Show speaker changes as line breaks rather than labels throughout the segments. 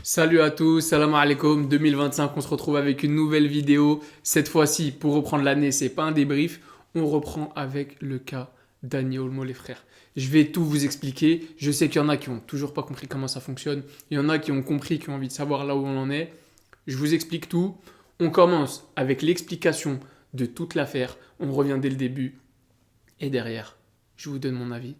Salut à tous, salam alaikum, 2025, on se retrouve avec une nouvelle vidéo. Cette fois-ci, pour reprendre l'année, c'est pas un débrief, on reprend avec le cas d'Annie Olmo, les frères. Je vais tout vous expliquer. Je sais qu'il y en a qui ont toujours pas compris comment ça fonctionne. Il y en a qui ont compris, qui ont envie de savoir là où on en est. Je vous explique tout. On commence avec l'explication de toute l'affaire. On revient dès le début. Et derrière, je vous donne mon avis.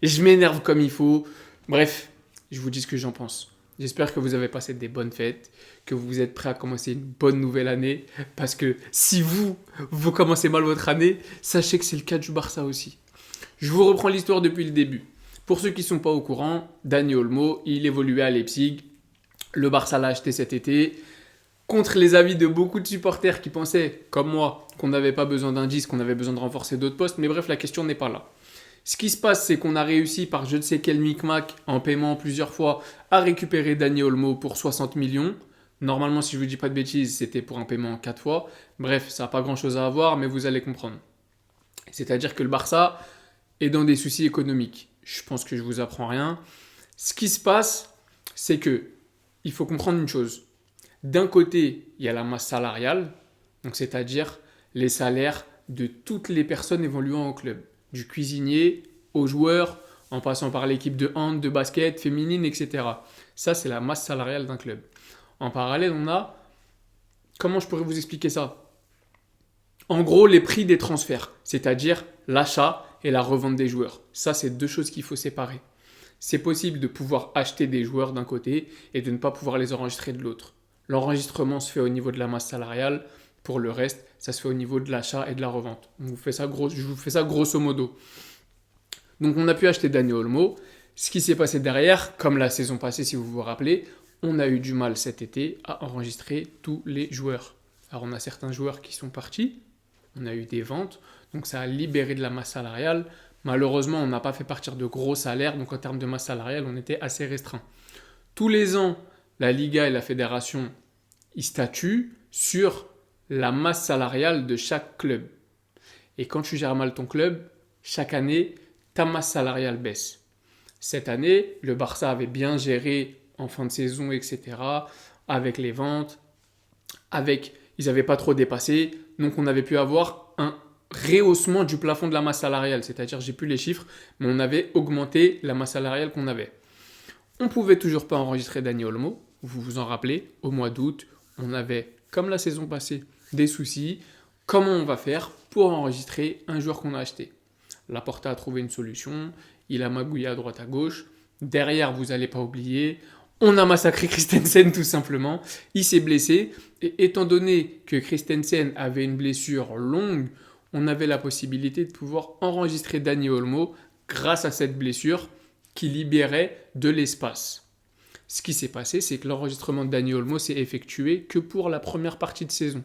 Et je m'énerve comme il faut. Bref, je vous dis ce que j'en pense. J'espère que vous avez passé des bonnes fêtes, que vous êtes prêts à commencer une bonne nouvelle année. Parce que si vous commencez mal votre année, sachez que c'est le cas du Barça aussi. Je vous reprends l'histoire depuis le début. Pour ceux qui ne sont pas au courant, Dani Olmo, il évoluait à Leipzig. Le Barça l'a acheté cet été. Contre les avis de beaucoup de supporters qui pensaient, comme moi, qu'on n'avait pas besoin d'indices, qu'on avait besoin de renforcer d'autres postes. Mais bref, la question n'est pas là. Ce qui se passe, c'est qu'on a réussi par je ne sais quel micmac en paiement plusieurs fois à récupérer Dani Olmo pour 60 millions. Normalement, si je ne vous dis pas de bêtises, c'était pour un paiement en 4 fois. Bref, ça n'a pas grand chose à voir, mais vous allez comprendre. C'est-à-dire que le Barça est dans des soucis économiques. Je pense que je vous apprends rien. Ce qui se passe, c'est que il faut comprendre une chose. D'un côté, il y a la masse salariale, donc c'est-à-dire les salaires de toutes les personnes évoluant au club, du cuisinier aux joueurs, en passant par l'équipe de hand, de basket, féminine, etc. Ça, c'est la masse salariale d'un club. En parallèle, on a, comment je pourrais vous expliquer ça? En gros, les prix des transferts, c'est-à-dire l'achat et la revente des joueurs. Ça, c'est deux choses qu'il faut séparer. C'est possible de pouvoir acheter des joueurs d'un côté et de ne pas pouvoir les enregistrer de l'autre. L'enregistrement se fait au niveau de la masse salariale. Pour le reste, ça se fait au niveau de l'achat et de la revente. Je vous fais ça grosso modo. Donc on a pu acheter Dani Olmo. Ce qui s'est passé derrière, comme la saison passée si vous vous rappelez, on a eu du mal cet été à enregistrer tous les joueurs. Alors on a certains joueurs qui sont partis, on a eu des ventes, donc ça a libéré de la masse salariale. Malheureusement, on n'a pas fait partir de gros salaires, donc en termes de masse salariale, on était assez restreint. Tous les ans, la Liga et la Fédération, ils statuent sur la masse salariale de chaque club. Et quand tu gères mal ton club, chaque année, ta masse salariale baisse. Cette année, le Barça avait bien géré en fin de saison, etc., avec les ventes, ils n'avaient pas trop dépassé, donc on avait pu avoir un rehaussement du plafond de la masse salariale, c'est-à-dire j'ai plus les chiffres, mais on avait augmenté la masse salariale qu'on avait. On pouvait toujours pas enregistrer Dani Olmo, vous vous en rappelez, au mois d'août, on avait, comme la saison passée, des soucis. Comment on va faire pour enregistrer un joueur qu'on a acheté? Laporta a trouvé une solution, il a magouillé à droite à gauche. Derrière, vous n'allez pas oublier, on a massacré Christensen tout simplement. Il s'est blessé et étant donné que Christensen avait une blessure longue, on avait la possibilité de pouvoir enregistrer Dani Olmo grâce à cette blessure qui libérait de l'espace. Ce qui s'est passé, c'est que l'enregistrement de Dani Olmo s'est effectué que pour la première partie de saison,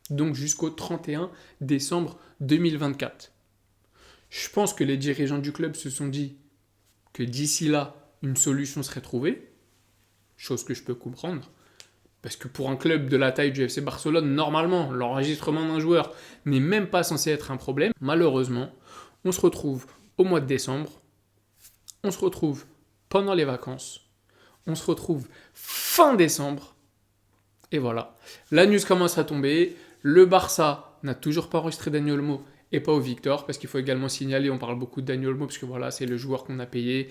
donc jusqu'au 31 décembre 2024. Je pense que les dirigeants du club se sont dit que d'ici là, une solution serait trouvée, chose que je peux comprendre, parce que pour un club de la taille du FC Barcelone, normalement, l'enregistrement d'un joueur n'est même pas censé être un problème. Malheureusement, on se retrouve au mois de décembre, on se retrouve pendant les vacances, on se retrouve fin décembre, et voilà. La news commence à tomber, le Barça n'a toujours pas enregistré Dani Olmo et pas au Victor, parce qu'il faut également signaler, on parle beaucoup de Dani Olmo, parce que voilà, c'est le joueur qu'on a payé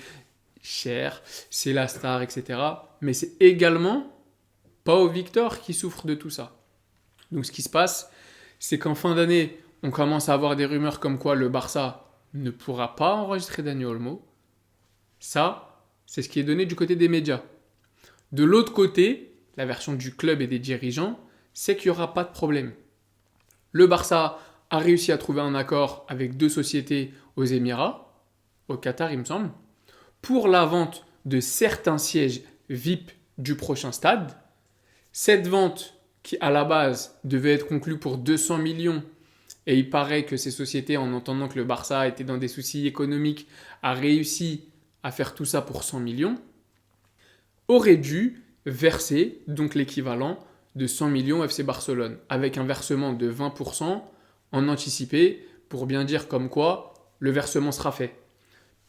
cher, c'est la star, etc. Mais c'est également pas au Victor qui souffre de tout ça. Donc ce qui se passe, c'est qu'en fin d'année, on commence à avoir des rumeurs comme quoi le Barça ne pourra pas enregistrer Dani Olmo. Ça, c'est ce qui est donné du côté des médias. De l'autre côté, la version du club et des dirigeants, c'est qu'il n'y aura pas de problème. Le Barça a réussi à trouver un accord avec deux sociétés aux Émirats, au Qatar il me semble, pour la vente de certains sièges VIP du prochain stade. Cette vente, qui à la base devait être conclue pour 200 millions, et il paraît que ces sociétés, en entendant que le Barça était dans des soucis économiques, a réussi à faire tout ça pour 100 millions, aurait dû verser donc l'équivalent de 100 millions au FC Barcelone, avec un versement de 20% en anticipé, pour bien dire comme quoi le versement sera fait.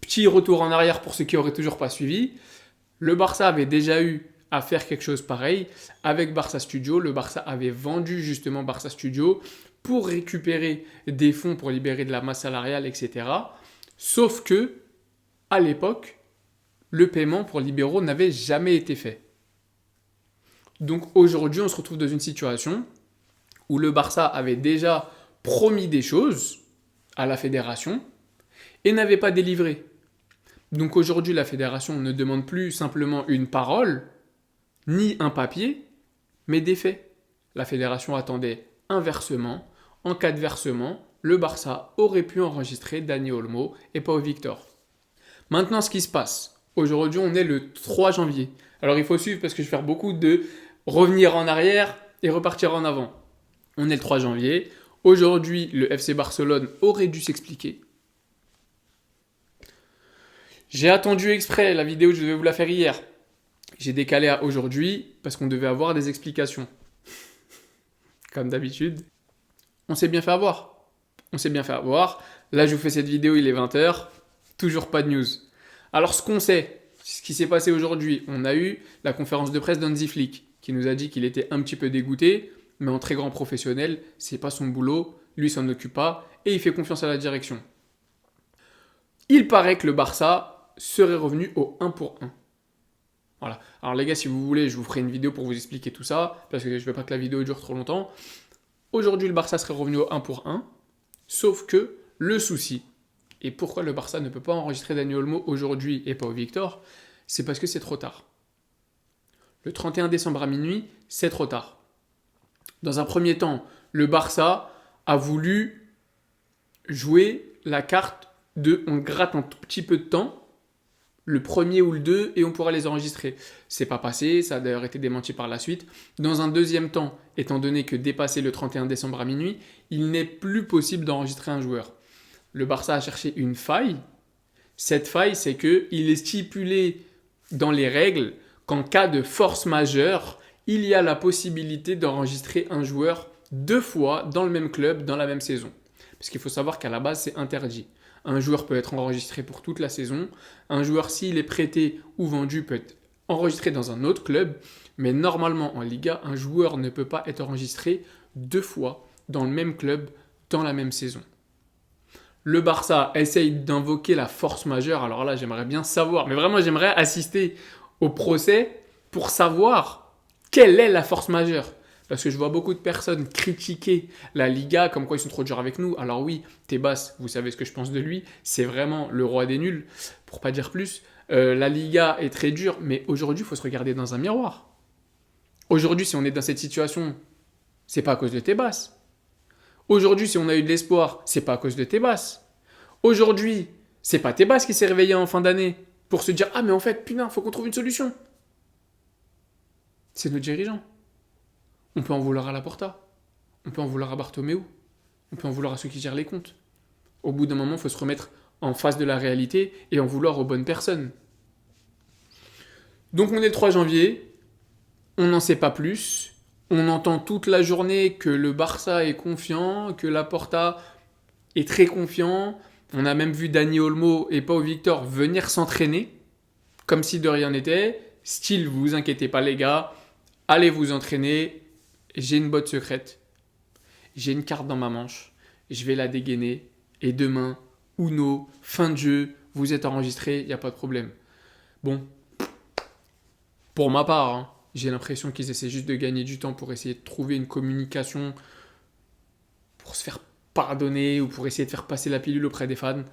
Petit retour en arrière pour ceux qui n'auraient toujours pas suivi, le Barça avait déjà eu à faire quelque chose pareil avec Barça Studio. Le Barça avait vendu justement Barça Studio pour récupérer des fonds pour libérer de la masse salariale, etc. Sauf que, à l'époque, le paiement pour libéraux n'avait jamais été fait. Donc aujourd'hui, on se retrouve dans une situation où le Barça avait déjà promis des choses à la fédération et n'avait pas délivré. Donc aujourd'hui, la fédération ne demande plus simplement une parole, ni un papier, mais des faits. La fédération attendait un versement. En cas de versement, le Barça aurait pu enregistrer Dani Olmo et Pau Victor. Maintenant, ce qui se passe. Aujourd'hui, on est le 3 janvier. Alors, il faut suivre parce que je vais faire beaucoup de revenir en arrière et repartir en avant. On est le 3 janvier. Aujourd'hui, le FC Barcelone aurait dû s'expliquer. J'ai attendu exprès la vidéo, je devais vous la faire hier. J'ai décalé à aujourd'hui parce qu'on devait avoir des explications. Comme d'habitude. On s'est bien fait avoir. Là, je vous fais cette vidéo, il est 20h. Toujours pas de news. Alors, ce qu'on sait, ce qui s'est passé aujourd'hui, on a eu la conférence de presse d'Hansi Flick qui nous a dit qu'il était un petit peu dégoûté, mais en très grand professionnel, c'est pas son boulot, lui s'en occupe pas et il fait confiance à la direction. Il paraît que le Barça serait revenu au 1 pour 1. Voilà. Alors les gars, si vous voulez, je vous ferai une vidéo pour vous expliquer tout ça, parce que je veux pas que la vidéo dure trop longtemps. Aujourd'hui, le Barça serait revenu au 1 pour 1, sauf que le souci, et pourquoi le Barça ne peut pas enregistrer Dani Olmo aujourd'hui et pas au Victor, c'est parce que c'est trop tard. Le 31 décembre à minuit, c'est trop tard. Dans un premier temps, le Barça a voulu jouer la carte de on gratte un tout petit peu de temps, le premier ou le 2, et on pourra les enregistrer. C'est pas passé, ça a d'ailleurs été démenti par la suite. Dans un deuxième temps, étant donné que dépassé le 31 décembre à minuit, il n'est plus possible d'enregistrer un joueur. Le Barça a cherché une faille. Cette faille, c'est qu'il est stipulé dans les règles qu'en cas de force majeure, il y a la possibilité d'enregistrer un joueur 2 fois dans le même club, dans la même saison. Parce qu'il faut savoir qu'à la base, c'est interdit. Un joueur peut être enregistré pour toute la saison. Un joueur, s'il est prêté ou vendu, peut être enregistré dans un autre club. Mais normalement, en Liga, un joueur ne peut pas être enregistré 2 fois dans le même club, dans la même saison. Le Barça essaye d'invoquer la force majeure. Alors là, j'aimerais bien savoir, mais vraiment, j'aimerais assister au procès pour savoir quelle est la force majeure. Parce que je vois beaucoup de personnes critiquer la Liga comme quoi ils sont trop durs avec nous. Alors oui, Tebas, vous savez ce que je pense de lui, c'est vraiment le roi des nuls, pour pas dire plus. La Liga est très dure, mais aujourd'hui, il faut se regarder dans un miroir. Aujourd'hui, si on est dans cette situation, c'est pas à cause de Tebas. Aujourd'hui, si on a eu de l'espoir, c'est pas à cause de Tebas. Aujourd'hui, c'est pas Tebas qui s'est réveillé en fin d'année pour se dire « Ah mais en fait, putain, faut qu'on trouve une solution ». C'est nos dirigeants. On peut en vouloir à Laporta, on peut en vouloir à Bartomeu, on peut en vouloir à ceux qui gèrent les comptes. Au bout d'un moment, il faut se remettre en face de la réalité et en vouloir aux bonnes personnes. Donc on est le 3 janvier, on n'en sait pas plus, on entend toute la journée que le Barça est confiant, que Laporta est très confiant. On a même vu Dani Olmo et Pau Victor venir s'entraîner, comme si de rien n'était. Style, vous inquiétez pas les gars, allez vous entraîner. J'ai une botte secrète, j'ai une carte dans ma manche, je vais la dégainer, et demain, Uno, fin de jeu, vous êtes enregistré, il n'y a pas de problème. Bon, pour ma part, hein, j'ai l'impression qu'ils essaient juste de gagner du temps pour essayer de trouver une communication, pour se faire pardonner ou pour essayer de faire passer la pilule auprès des fans.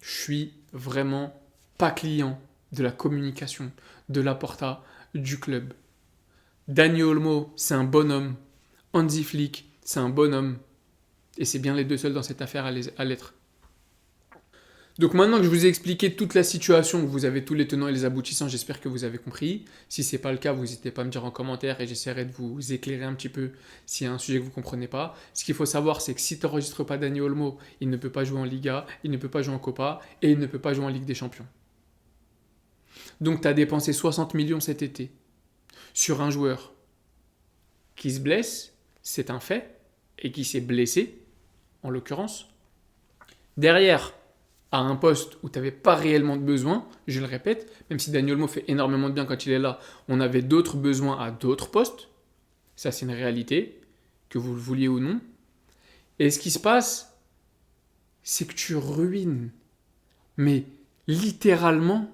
Je suis vraiment pas client de la communication, de Laporta, du club. Dani Olmo, c'est un bonhomme. Hansi Flick, c'est un bonhomme. Et c'est bien les deux seuls dans cette affaire à l'être. Donc maintenant que je vous ai expliqué toute la situation, que vous avez tous les tenants et les aboutissants, j'espère que vous avez compris. Si ce n'est pas le cas, vous n'hésitez pas à me dire en commentaire et j'essaierai de vous éclairer un petit peu s'il y a un sujet que vous ne comprenez pas. Ce qu'il faut savoir, c'est que si tu n'enregistres pas Dani Olmo, il ne peut pas jouer en Liga, il ne peut pas jouer en Copa et il ne peut pas jouer en Ligue des Champions. Donc tu as dépensé 60 millions cet été sur un joueur qui se blesse, c'est un fait, et qui s'est blessé, en l'occurrence. Derrière, à un poste où tu n'avais pas réellement de besoin, je le répète, même si Dani Olmo fait énormément de bien quand il est là, on avait d'autres besoins à d'autres postes. Ça, c'est une réalité, que vous le vouliez ou non. Et ce qui se passe, c'est que tu ruines, mais littéralement,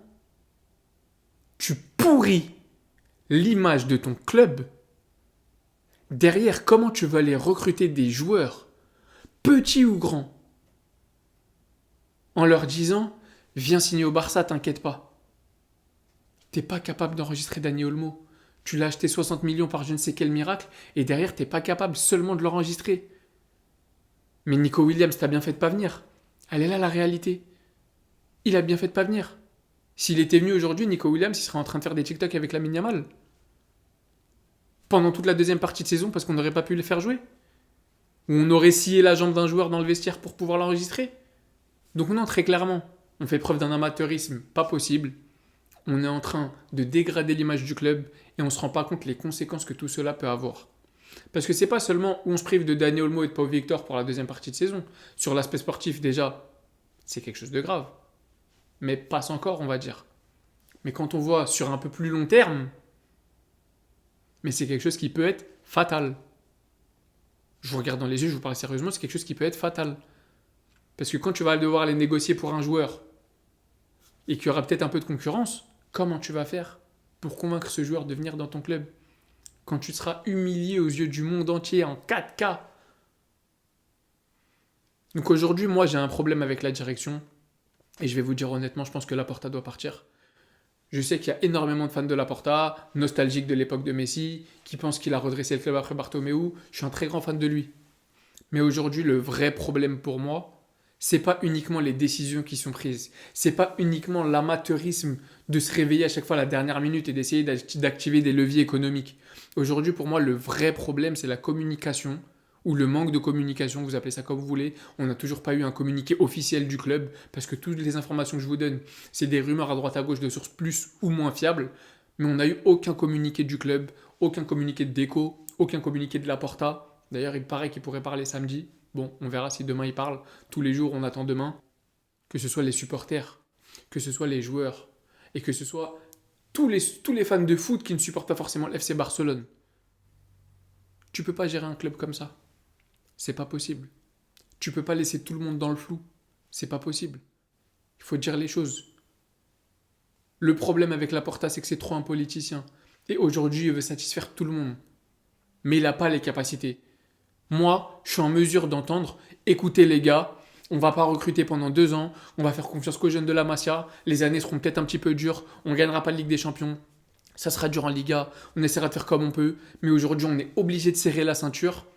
tu pourris l'image de ton club. Derrière, comment tu vas aller recruter des joueurs, petits ou grands, en leur disant « Viens signer au Barça, t'inquiète pas ». T'es pas capable d'enregistrer Dani Olmo. Tu l'as acheté 60 millions par je ne sais quel miracle, et derrière, t'es pas capable seulement de l'enregistrer. Mais Nico Williams, t'as bien fait de pas venir. Elle est là la réalité. Il a bien fait de pas venir. S'il était venu aujourd'hui, Nico Williams, il serait en train de faire des TikTok avec Lamine Yamal. Pendant toute la deuxième partie de saison, parce qu'on n'aurait pas pu le faire jouer. Ou on aurait scié la jambe d'un joueur dans le vestiaire pour pouvoir l'enregistrer. Donc non, très clairement, on fait preuve d'un amateurisme pas possible. On est en train de dégrader l'image du club et on ne se rend pas compte les conséquences que tout cela peut avoir. Parce que c'est pas seulement où on se prive de Dani Olmo et de Pau Victor pour la deuxième partie de saison. Sur l'aspect sportif, déjà, c'est quelque chose de grave. Mais passe encore, on va dire. Mais quand on voit sur un peu plus long terme, mais c'est quelque chose qui peut être fatal. Je vous regarde dans les yeux, je vous parle sérieusement, c'est quelque chose qui peut être fatal. Parce que quand tu vas devoir aller négocier pour un joueur et qu'il y aura peut-être un peu de concurrence, comment tu vas faire pour convaincre ce joueur de venir dans ton club quand tu seras humilié aux yeux du monde entier en 4K? Donc aujourd'hui, moi j'ai un problème avec la direction et je vais vous dire honnêtement, je pense que Laporta doit partir. Je sais qu'il y a énormément de fans de Laporta, nostalgiques de l'époque de Messi, qui pensent qu'il a redressé le club après Bartomeu. Je suis un très grand fan de lui. Mais aujourd'hui, le vrai problème pour moi, c'est pas uniquement les décisions qui sont prises. C'est pas uniquement l'amateurisme de se réveiller à chaque fois à la dernière minute et d'essayer d'activer des leviers économiques. Aujourd'hui, pour moi, le vrai problème, c'est la communication ou le manque de communication, vous appelez ça comme vous voulez. On n'a toujours pas eu un communiqué officiel du club parce que toutes les informations que je vous donne, c'est des rumeurs à droite à gauche de sources plus ou moins fiables. Mais on n'a eu aucun communiqué du club, aucun communiqué de Deco, aucun communiqué de Laporta. D'ailleurs, il paraît qu'il pourrait parler samedi. Bon, on verra si demain il parle. Tous les jours, on attend demain. Que ce soit les supporters, que ce soit les joueurs, et que ce soit tous les fans de foot qui ne supportent pas forcément l'FC Barcelone. Tu peux pas gérer un club comme ça. C'est pas possible. Tu peux pas laisser tout le monde dans le flou. C'est pas possible. Il faut dire les choses. Le problème avec Laporta, c'est que c'est trop un politicien. Et aujourd'hui, il veut satisfaire tout le monde. Mais il n'a pas les capacités. Moi, je suis en mesure d'entendre, écoutez les gars, on va pas recruter pendant 2 ans, on va faire confiance qu'aux jeunes de la Masia, les années seront peut-être un petit peu dures, on gagnera pas la Ligue des Champions, ça sera dur en Liga, on essaiera de faire comme on peut, mais aujourd'hui on est obligé de serrer la ceinture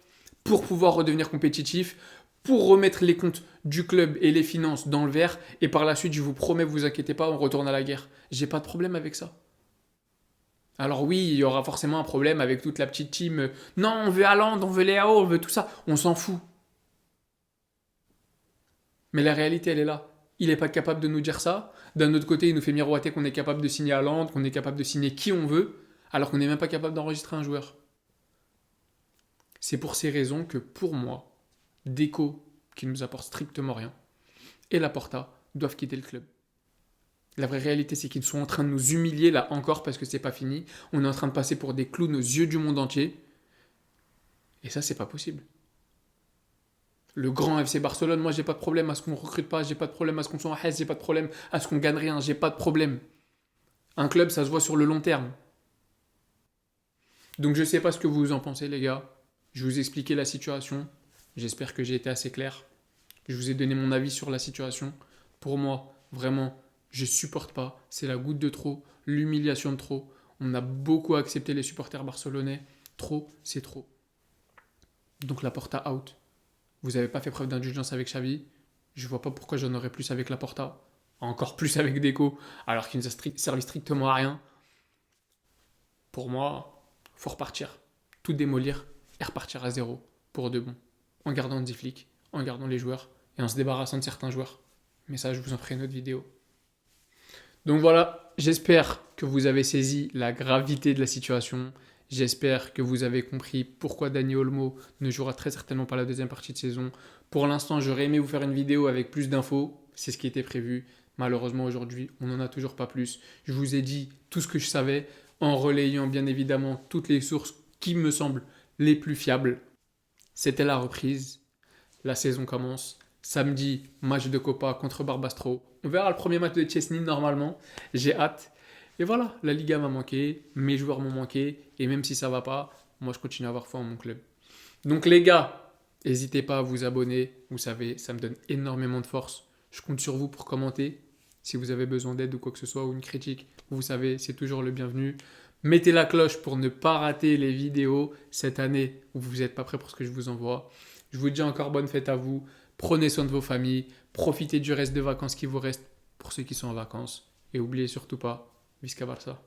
pour pouvoir redevenir compétitif, pour remettre les comptes du club et les finances dans le vert, et par la suite, je vous promets, vous inquiétez pas, on retourne à la guerre. J'ai pas de problème avec ça. Alors oui, il y aura forcément un problème avec toute la petite team. Non, on veut Haaland, on veut Léao, on veut tout ça. On s'en fout. Mais la réalité, elle est là. Il n'est pas capable de nous dire ça. D'un autre côté, il nous fait miroiter qu'on est capable de signer Haaland, qu'on est capable de signer qui on veut, alors qu'on n'est même pas capable d'enregistrer un joueur. C'est pour ces raisons que, pour moi, Deco, qui ne nous apporte strictement rien, et Laporta doivent quitter le club. La vraie réalité, c'est qu'ils sont en train de nous humilier là encore parce que c'est pas fini. On est en train de passer pour des clowns aux yeux du monde entier. Et ça, c'est pas possible. Le grand FC Barcelone, moi, j'ai pas de problème à ce qu'on recrute pas, j'ai pas de problème à ce qu'on soit en Hesse, j'ai pas de problème à ce qu'on gagne rien, j'ai pas de problème. Un club, ça se voit sur le long terme. Donc, je sais pas ce que vous en pensez, les gars. Je vous ai expliqué la situation. J'espère que j'ai été assez clair. Je vous ai donné mon avis sur la situation. Pour moi, vraiment, je supporte pas. C'est la goutte de trop, l'humiliation de trop. On a beaucoup accepté les supporters barcelonais. Trop, c'est trop. Donc Laporta out. Vous n'avez pas fait preuve d'indulgence avec Xavi. Je vois pas pourquoi j'en aurais plus avec Laporta. Encore plus avec Deco, alors qu'il nous a servi strictement à rien. Pour moi, faut repartir. Tout démolir et repartir à zéro. Pour de bon. En gardant 10 flics, en gardant les joueurs et en se débarrassant de certains joueurs. Mais ça, je vous en ferai une autre vidéo. Donc voilà, j'espère que vous avez saisi la gravité de la situation. J'espère que vous avez compris pourquoi Dani Olmo ne jouera très certainement pas la deuxième partie de saison. Pour l'instant, j'aurais aimé vous faire une vidéo avec plus d'infos. c'est ce qui était prévu. Malheureusement, aujourd'hui, on n'en a toujours pas plus. Je vous ai dit tout ce que je savais en relayant bien évidemment toutes les sources qui me semblent les plus fiables. C'était la reprise. La saison commence. Samedi, match de Copa contre Barbastro. On verra le premier match de Chesney normalement. J'ai hâte. Et voilà, la Liga m'a manqué, mes joueurs m'ont manqué. Et même si ça va pas, moi je continue à avoir foi en mon club. Donc les gars, n'hésitez pas à vous abonner. Vous savez, ça me donne énormément de force. Je compte sur vous pour commenter. Si vous avez besoin d'aide ou quoi que ce soit, ou une critique, vous savez, c'est toujours le bienvenu. Mettez la cloche pour ne pas rater les vidéos cette année où vous n'êtes pas prêt pour ce que je vous envoie. Je vous dis encore bonne fête à vous. Prenez soin de vos familles. Profitez du reste de vacances qui vous reste pour ceux qui sont en vacances. Et n'oubliez surtout pas, Visca Barça.